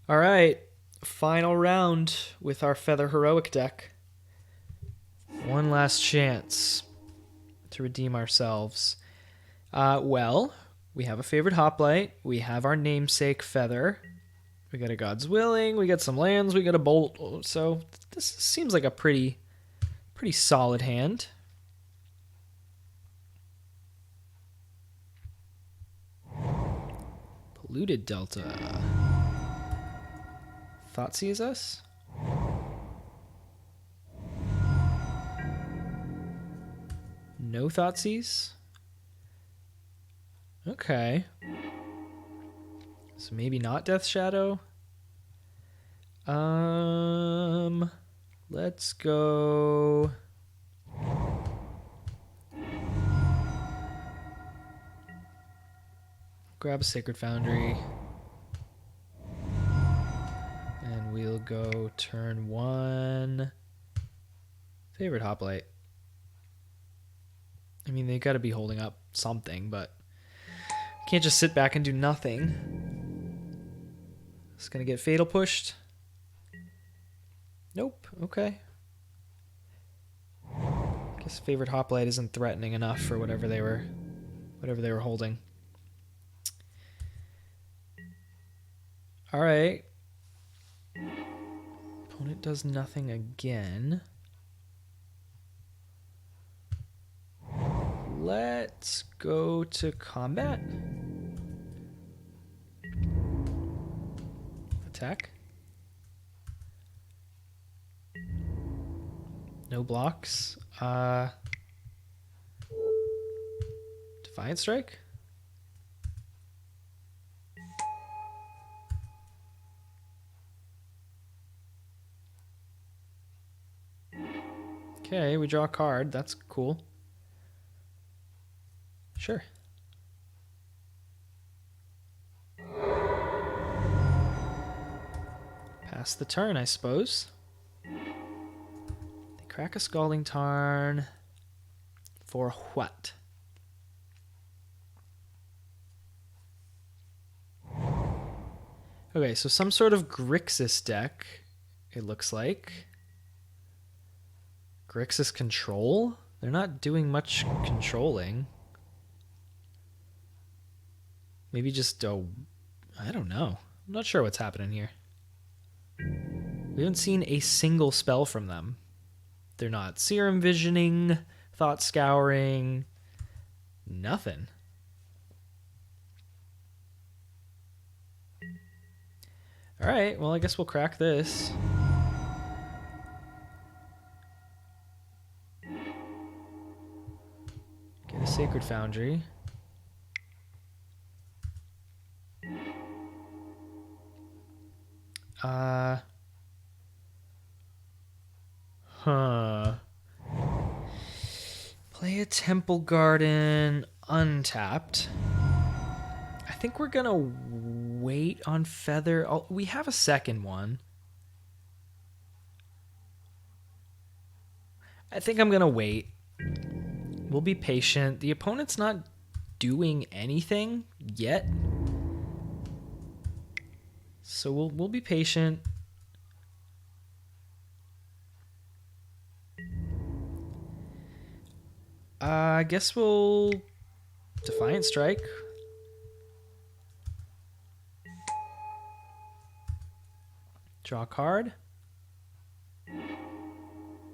All right, final round with our Feather Heroic deck. One last chance to redeem ourselves. Well, we have a favorite hoplite. We have our namesake Feather. We got a God's Willing. We got some lands. We got a Bolt. So this seems like a pretty solid hand. Polluted Delta. Thoughtseize us? No Thoughtseize? Okay. So maybe not Death Shadow? Let's go... Grab a Sacred Foundry. And we'll go turn 1. Favorite Hoplite. I mean, they gotta be holding up something, but can't just sit back and do nothing. It's gonna get Fatal pushed. Nope, okay. Guess favorite Hoplite isn't threatening enough for whatever they were holding. Alright. Opponent does nothing again. Let's go to combat. Attack. No blocks. Defiant Strike. Okay, we draw a card. That's cool. Sure. Pass the turn, I suppose. They crack a Scalding Tarn. For what? Okay, so some sort of Grixis deck, it looks like. Grixis control? They're not doing much controlling. Maybe just, I don't know. I'm not sure what's happening here. We haven't seen a single spell from them. They're not Serum Visioning, Thought Scouring, nothing. Alright, well I guess we'll crack this. Get a Sacred Foundry. Play a Temple Garden untapped. I think we're gonna wait on Feather. Oh, we have a second one. I think I'm gonna wait. We'll be patient. The opponent's not doing anything yet. So we'll be patient. I guess we'll Defiant Strike. Draw a card.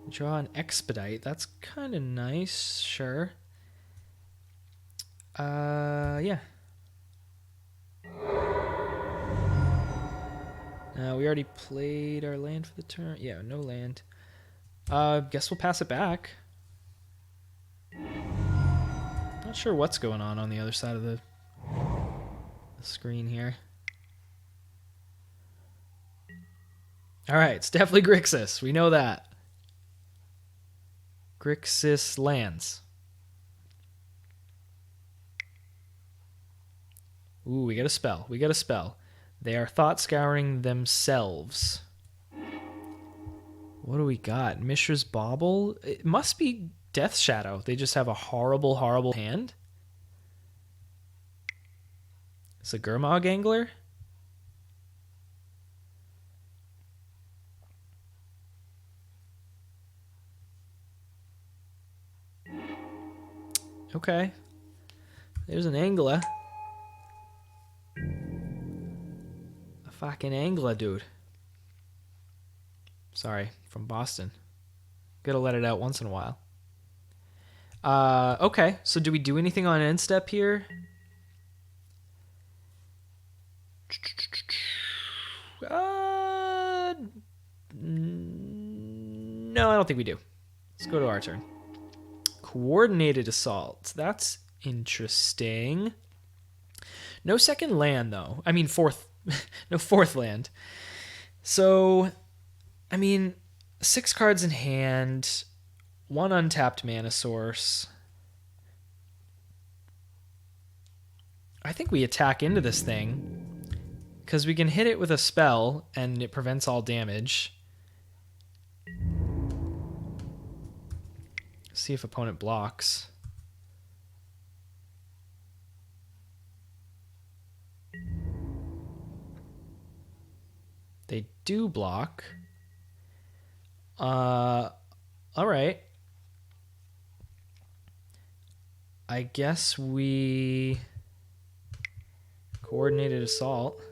Draw an Expedite. That's kind of nice. Sure. Yeah. We already played our land for the turn. Yeah, no land. Guess we'll pass it back. Not sure what's going on the other side of the screen here. Alright, it's definitely Grixis. We know that. Grixis lands. Ooh, we get a spell. We get a spell. They are Thought Scouring themselves. What do we got? Mishra's Bauble? It must be Death Shadow. They just have a horrible, horrible hand. It's a Gurmag Angler? Okay. There's an Angler. A fucking Angler, dude. Sorry, from Boston. Gotta let it out once in a while. Okay, so do we do anything on end step here? No, I don't think we do. Let's go to our turn. Coordinated assault. That's interesting. No second land, though. I mean, fourth. No fourth land. So, I mean, 6 cards in hand, 1 untapped mana source. I think we attack into this thing because we can hit it with a spell and it prevents all damage. See if opponent blocks. They do block. All right. I guess we coordinated assault.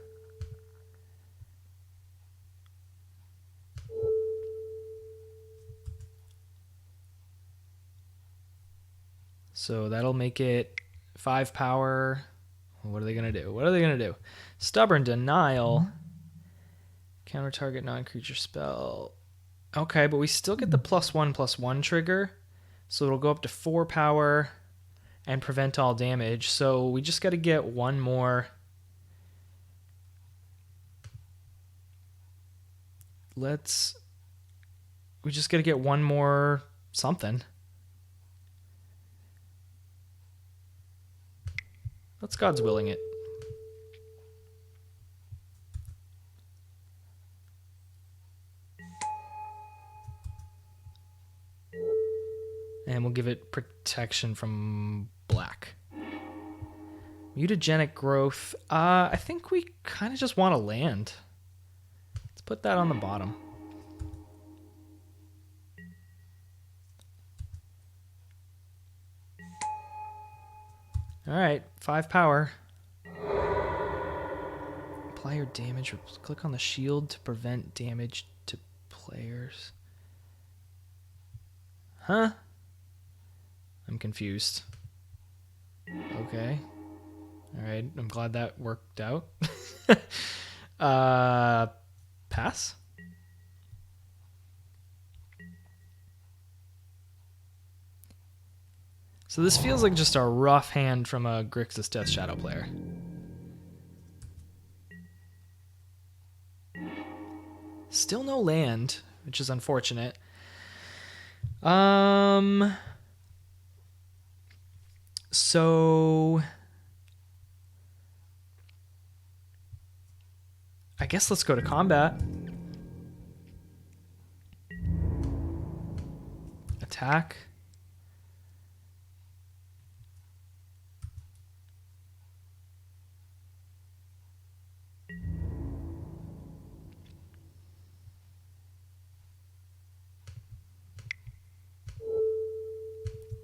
So that'll make it 5 power. What are they going to do? What are they going to do? Stubborn Denial. Counter target non-creature spell. Okay, but we still get the +1/+1 trigger. So it'll go up to 4 power and prevent all damage. So we just got to get one more. We just got to get one more something. Let's God's willing it. And we'll give it protection from black. Mutagenic growth. I think we kind of just want to land. Let's put that on the bottom. All right, 5 power. Apply your damage. Click on the shield to prevent damage to players. Huh? I'm confused. Okay. All right. I'm glad that worked out. Pass? So this feels like just a rough hand from a Grixis Death Shadow player. Still no land, which is unfortunate. So I guess let's go to combat. Attack.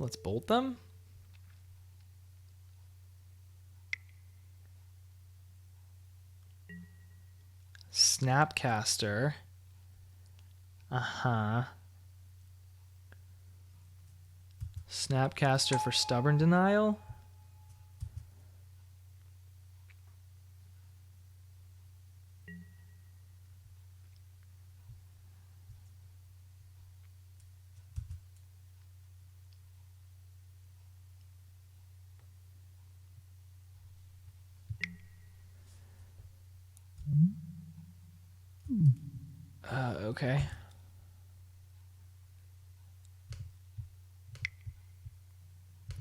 Let's bolt them. Snapcaster. Snapcaster for Stubborn Denial. Okay.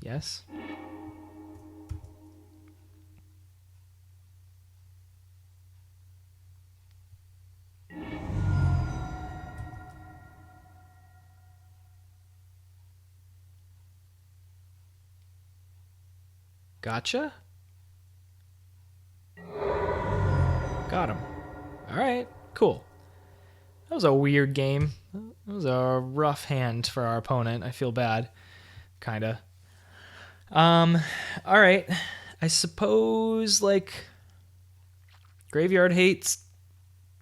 Yes. Gotcha. Got him. All right, cool. That was a weird game. That was a rough hand for our opponent. I feel bad. Kinda. All right. I suppose, like, Graveyard Hate's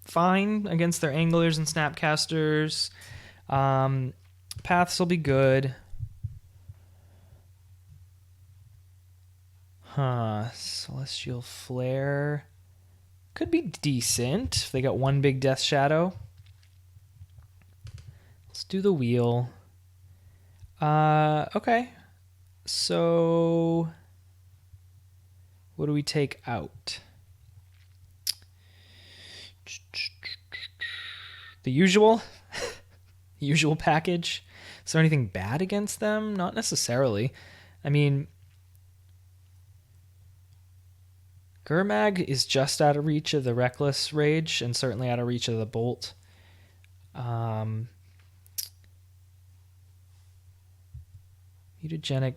fine against their Anglers and Snapcasters. Paths will be good. Celestial Flare could be decent if they got one big Death Shadow. Let's do the wheel. Okay. So what do we take out? The usual? Usual package? Is there anything bad against them? Not necessarily. I mean, Gurmag is just out of reach of the Reckless Rage and certainly out of reach of the Bolt. Mutagenic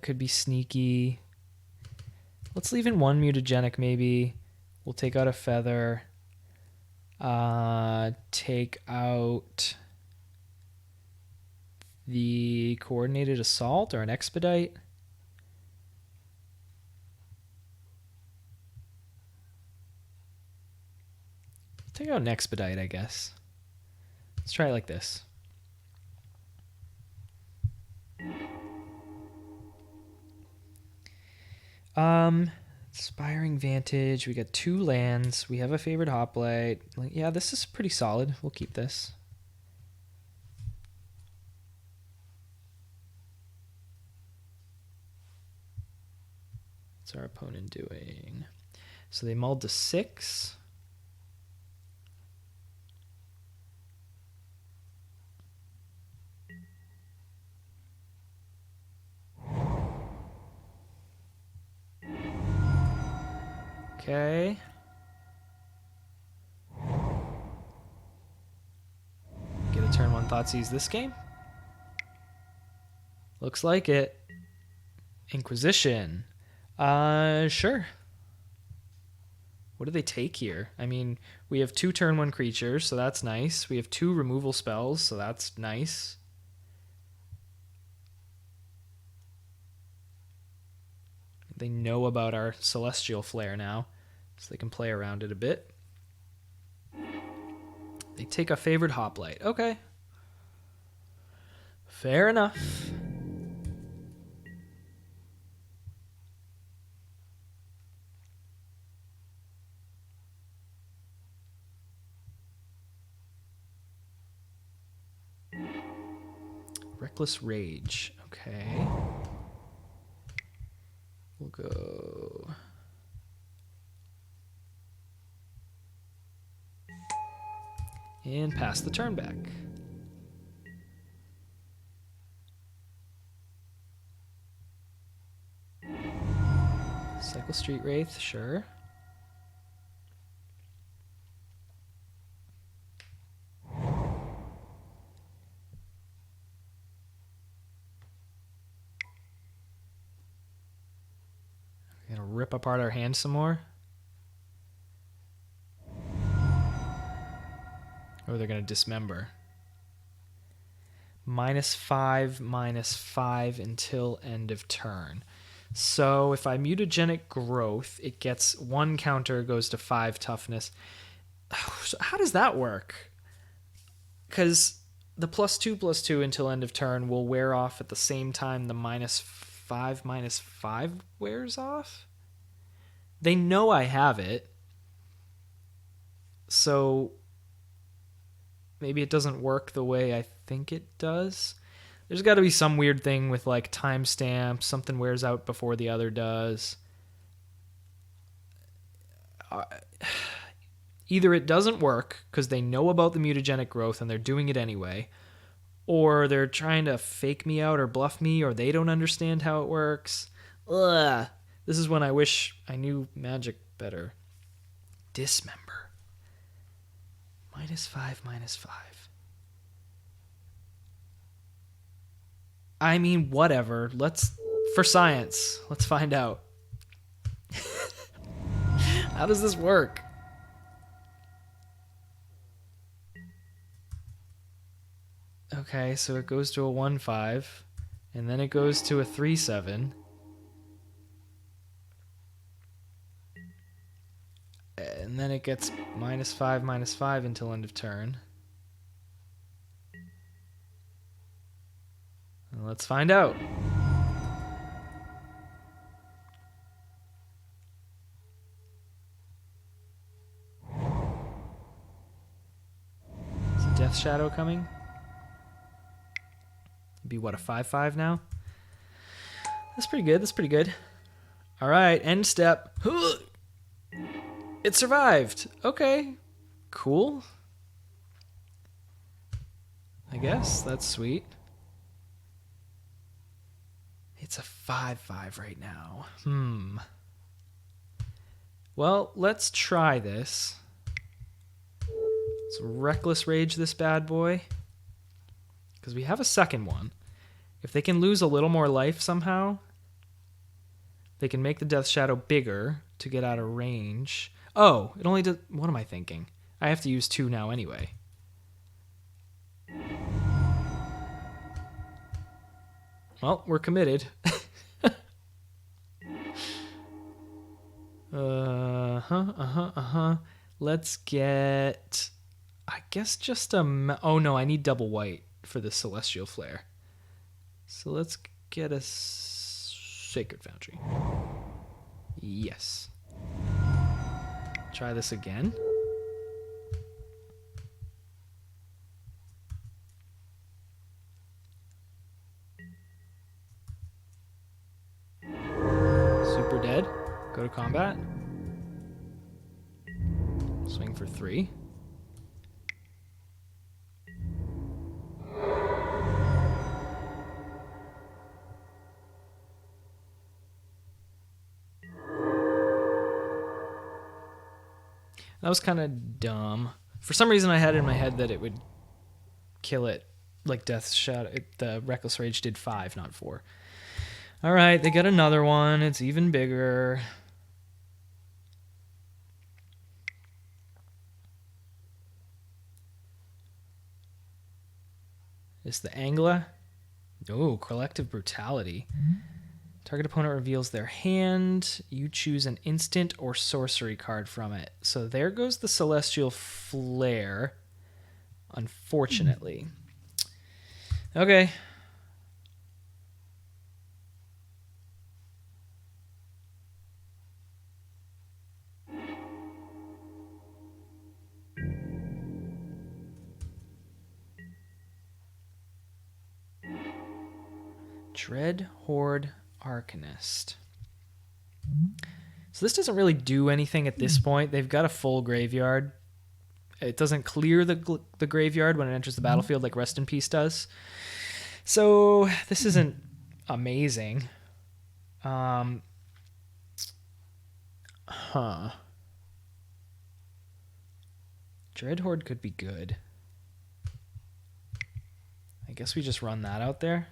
could be sneaky. Let's leave in one mutagenic maybe. We'll take out a feather. Take out the coordinated assault or an expedite. Take out an expedite, I guess. Let's try it like this. Inspiring Vantage. We got 2 lands. We have a favored hoplite. Yeah, this is pretty solid. We'll keep this. What's our opponent doing? So they mulled to 6. Okay. Get a turn 1 Thoughtseize this game? Looks like it. Inquisition. Sure. What do they take here? I mean, we have 2 turn 1 creatures, so that's nice. We have 2 removal spells, so that's nice. They know about our Celestial Flare now, so they can play around it a bit. They take a favored hoplite. Okay. Fair enough. Reckless Rage. Okay. We'll go... and pass the turn back. Cycle Street Wraith, sure. We're gonna rip apart our hand some more. Or they're going to dismember. -5/-5 until end of turn. So if I mutagenic growth, it gets 1 counter, goes to 5 toughness. So how does that work? Because the +2/+2 until end of turn will wear off at the same time the -5/-5 wears off? They know I have it. So... maybe it doesn't work the way I think it does. There's got to be some weird thing with like timestamps. Something wears out before the other does. Either it doesn't work because they know about the mutagenic growth and they're doing it anyway, or they're trying to fake me out or bluff me, or they don't understand how it works. Ugh. This is when I wish I knew Magic better. Dismember. -5/-5. I mean, whatever. For science, let's find out. How does this work? Okay, so it goes to a 1-5, and then it goes to a 3-7. And then it gets -5 until end of turn. And let's find out. Is a Death Shadow coming? It'd be what, a 5-5 now? That's pretty good. That's pretty good. All right, end step. It survived. Okay, cool. I guess that's sweet. It's a 5-5 right now. Well, let's try this. Let's Reckless Rage this bad boy. Because we have a second one. If they can lose a little more life somehow, they can make the Death Shadow bigger to get out of range. Oh, it only does... What am I thinking? I have to use 2 now anyway. Well, we're committed. Let's get... I guess just a... Oh, no, I need double white for the Celestial Flare. So let's get a Sacred Foundry. Yes. Try this again. Super dead. Go to combat. Swing for 3. That was kind of dumb. For some reason, I had it in my head that it would kill it, like Death Shadow. The Reckless Rage did 5, not 4. All right, they get another one. It's even bigger. It's the Angla. Oh, Collective Brutality. Target opponent reveals their hand. You choose an instant or sorcery card from it. So there goes the Celestial Flare, unfortunately. Okay. Dread Horde Arcanist. So this doesn't really do anything at this point. They've got a full graveyard. It doesn't clear the graveyard when it enters the battlefield like Rest in Peace does. So this isn't amazing. Dread Horde could be good. I guess we just run that out there.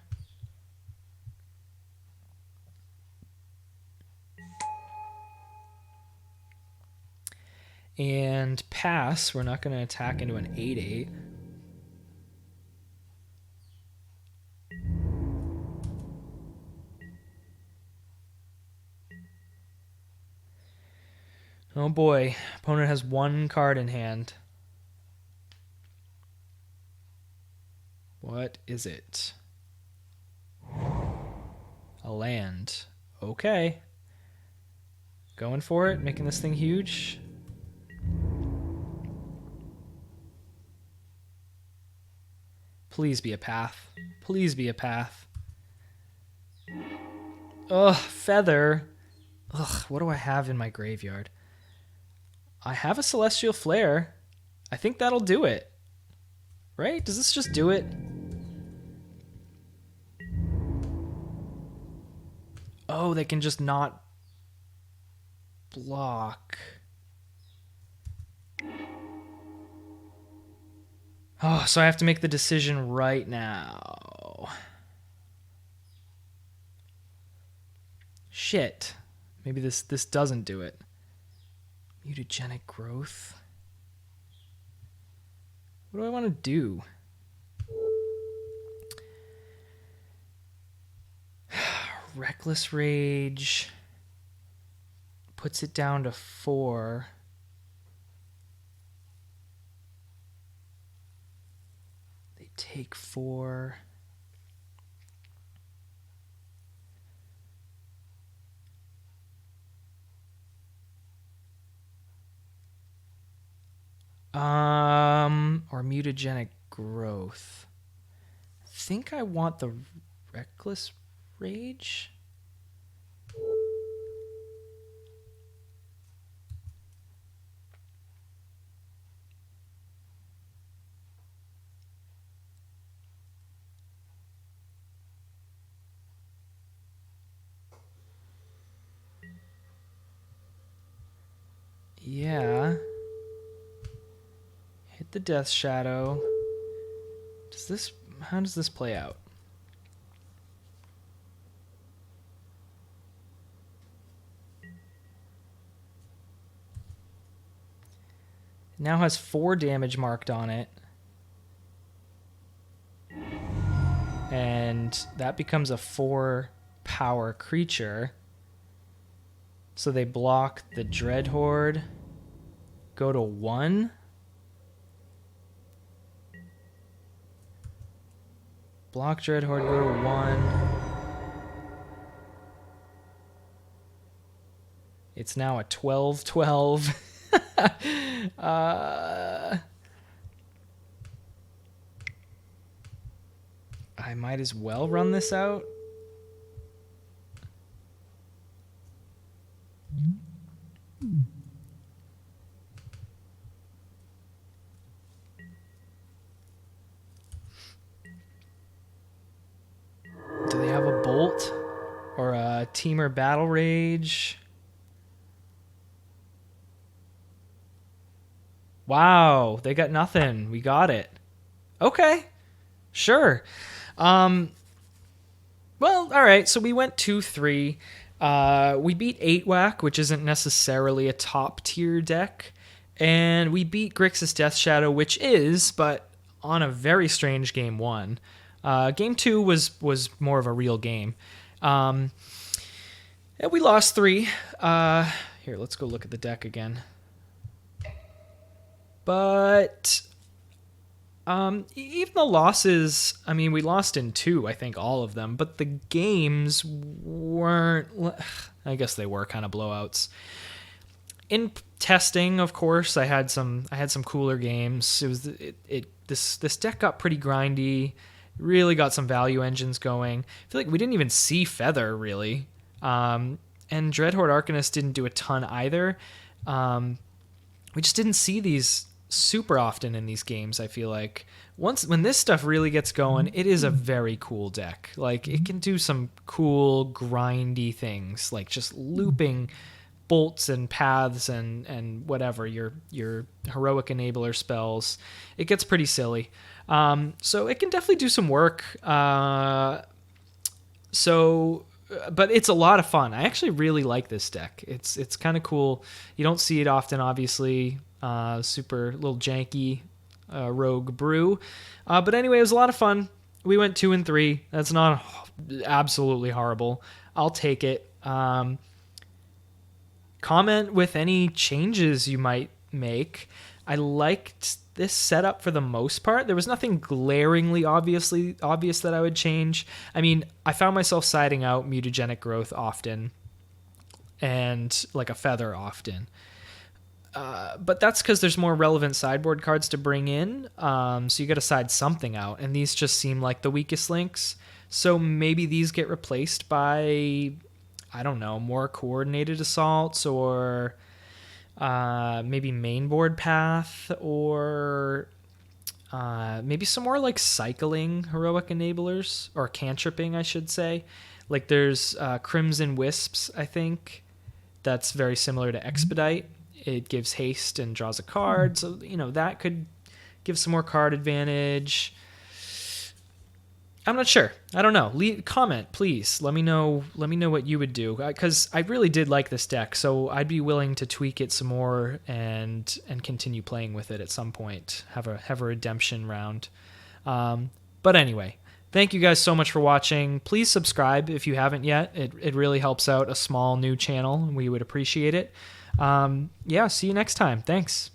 And pass, we're not going to attack into an 8/8. Oh boy, opponent has 1 card in hand. What is it? A land. Okay. Going for it, making this thing huge. Please be a path. Please be a path. Ugh, feather. Ugh, what do I have in my graveyard? I have a Celestial Flare. I think that'll do it. Right? Does this just do it? Oh, they can just not block. Oh, so I have to make the decision right now. Shit. Maybe this doesn't do it. Mutagenic growth. What do I want to do? Reckless Rage puts it down to 4. They take 4. Or mutagenic growth. I think I want the Reckless Rage. Yeah. Hit the Death Shadow. How does this play out? It now has 4 damage marked on it. And that becomes a 4 power creature. So they block the Dread Horde. Go to 1. Block Dread Horde, go to 1. It's now a 12/12. I might as well run this out. Do they have a Bolt or a Teamer Battle Rage? Wow, they got nothing. We got it. Okay, sure. Well, all right. So we went 2-3. We beat 8-Whack, which isn't necessarily a top tier deck, and we beat Grixis Death Shadow, which is, but on a very strange game 1. Game 2 was more of a real game. And we lost 3. Here, let's go look at the deck again. But even the losses, I mean, we lost in 2, I think, all of them. But the games weren't, I guess they were kind of blowouts. In testing, of course, I had some cooler games. This deck got pretty grindy. Really got some value engines going. I feel like we didn't even see Feather, really. And Dreadhorde Arcanist didn't do a ton either. We just didn't see these super often in these games, I feel like. When this stuff really gets going, it is a very cool deck. Like, it can do some cool, grindy things, like just looping bolts and paths and whatever, your heroic enabler spells. It gets pretty silly. So it can definitely do some work. But it's a lot of fun. I actually really like this deck. It's kind of cool. You don't see it often, obviously. Super little janky rogue brew. But anyway, it was a lot of fun. We went 2-3. That's not absolutely horrible. I'll take it. Comment with any changes you might make. I liked this setup for the most part. There was nothing glaringly obvious that I would change. I mean, I found myself siding out mutagenic growth often and like a Feather often. But that's because there's more relevant sideboard cards to bring in. So you got to side something out. And these just seem like the weakest links. So maybe these get replaced by, I don't know, more coordinated assaults or maybe mainboard path or maybe some more like cycling heroic enablers or cantripping, I should say. Like there's Crimson Wisps, I think. That's very similar to Expedite. It gives haste and draws a card, so that could give some more card advantage. I'm not sure. I don't know. Comment, please. Let me know what you would do, because I really did like this deck, so I'd be willing to tweak it some more and continue playing with it at some point. Have a redemption round. But anyway, Thank you guys so much for watching. Please subscribe if you haven't yet. It really helps out a small new channel. We would appreciate it. Yeah, see you next time. Thanks.